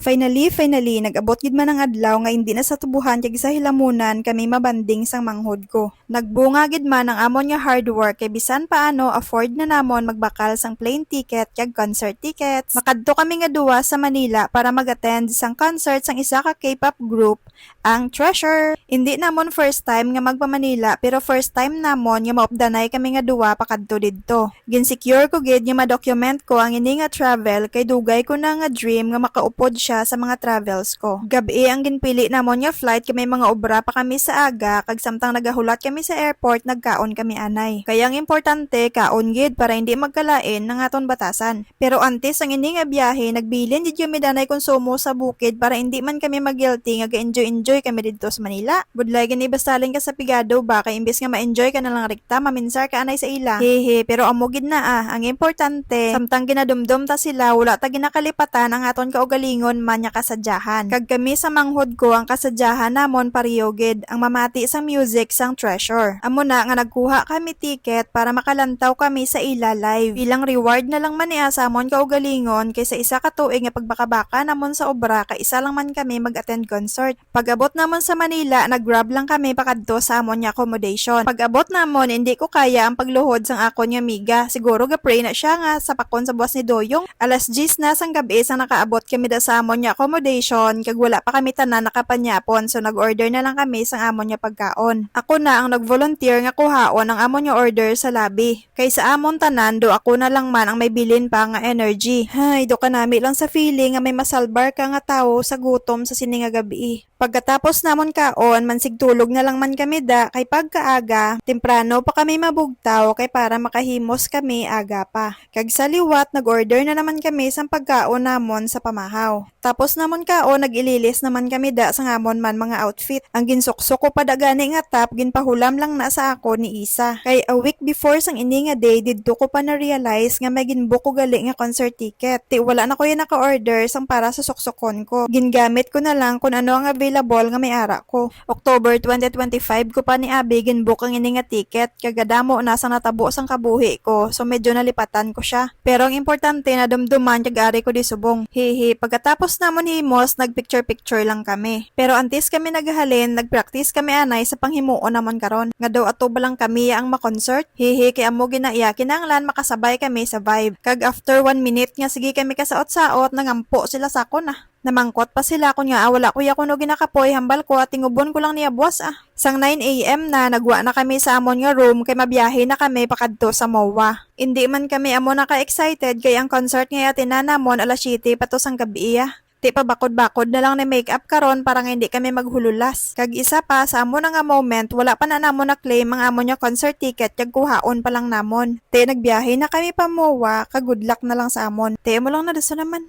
Finally, nag-abot gid man ang adlaw nga hindi na sa tubuhan kay sa hilamunan kami mabanding sang manghod ko. Nagbunga gid man ang amon nga hard work kay bisan paano afford na namon magbakal sang plane ticket kag concert tickets. Makadto kami nga duwa sa Manila para mag-attend sang concert sang isa ka K-pop group, ang Treasure. Hindi namon first time nga magpa-Manila pero first time namon nga maopdanay kami nga duwa pakadto didto. Ginsecure ko gid nga ma-document ko ang ini nga travel kay dugay ko na nga dream nga makaupod siya sa mga travels ko. Gabi ang ginpili namon nga flight kay may mga obra pa kami sa aga kag samtang nagahulat kami sa airport nagkaon kami anay. Kaya ang importante kaon gid para hindi magkalain ng aton batasan. Pero antes ang ini nga biyahe nagbilin gid kami danay konsumo sa bukid para hindi man kami mag-guilty nga ga-enjoy kami didto sa Manila. Budlay gani basalin ka sa pigado ba kay imbes nga ma-enjoy ka na lang rekta maminsar ka anay sa ila. Hehe, pero amo gid na ang importante samtang ginadumdum ta sila wala ta ginakalipatan ang aton kaugalingon man nya kasadyahan. Kag kami sa manghod ko ang kasadyahan namon pareho gid ang mamati sang music sang Treasure. Amo na nga nagkuha kami ticket para makalantaw kami sa ila live. Bilang reward na lang man niya sa amon kaugalingon kaysa isa ka tuig nga pagbakabaka namon sa obra kay isa lang man kami mag-attend concert. Pag-abot namon sa Manila, nag-grab lang kami pakadto sa amon nga accommodation. Pag-abot namon hindi ko kaya ang pagluhod sang akon nga miga. Siguro ga-pray na siya nga sa pakon sa buwas ni Doyong. Alas 10 na sang gabi sang nakaabot kami da sa amon nga accommodation kag wala pa kami tanan nakapanyapon so nag-order na lang kami sang amon nga pagkaon. Ako na ang nag-volunteer nga kuhaon ang amon nga order sa lobby. Kay sa amon tanan do ako na lang man ang may bilin pa nga energy. Hay, do kanami lang sa feeling nga may masalbar ka nga tawo sa gutom sa sini nga gabi. Pagkatapos namon kaon, mansigtulog na lang man kami da, kay pagkaaga, temprano pa kami mabugtaw kay para makahimos kami aga pa. Kag sa liwat, nag-order na naman kami sa pagkaon namon sa pamahaw. Tapos namon kaon, nag-ililis naman kami da sa ngamon man mga outfit. Ang ginsuksok ko pa da gani nga tap, ginpahulam lang na sa ako ni Isa. Kay a week before sang ini nga day, didto ko pa na-realize nga may ginbook ko gali nga concert ticket. Ti wala na ko yung naka-order sang para sa suksokon ko. Gingamit ko na lang kung ano ang available nga may ara ko. October 2025 ko pa ni Abi ginbook ang ini nga ticket. Kagadamo na sang natabo sang kabuhi ko. So medyo nalipatan ko siya. Pero ang importante na dumduman kag ari ko di subong. Hehe, pagkatapos namon himos, nagpicture-picture lang kami. Pero antes kami naghalin, nagpractice kami anay sa panghimuon namon karon. Nga daw ato ba lang kami ang ma-concert? Hehe, kay amo ginaiya kinanglan makasabay kami sa vibe. Kag after 1 minute nga sige kami kasaot-saot, nangampo sila sa ako na. Namangkot pa sila kun nga wala kuya kuno ginakapoy hambal ko at tingubon ko lang niya buwas Sang 9 AM na nagwa na kami sa amon nga room kay mabiyahe na kami pakadto sa MOA. Hindi man kami amo naka-excited kay ang concert nga tinanamon alas 7 pato sang gabi Ti pa bakod-bakod na lang ni makeup karon para nga hindi kami maghululas. Kag isa pa sa amo nga moment wala pa na namon na claim ang amo nya concert ticket kag kuhaon pa lang namon. Ti nagbiyahe na kami pa MOA kag good luck na lang sa amon. Ti mo lang na daso naman.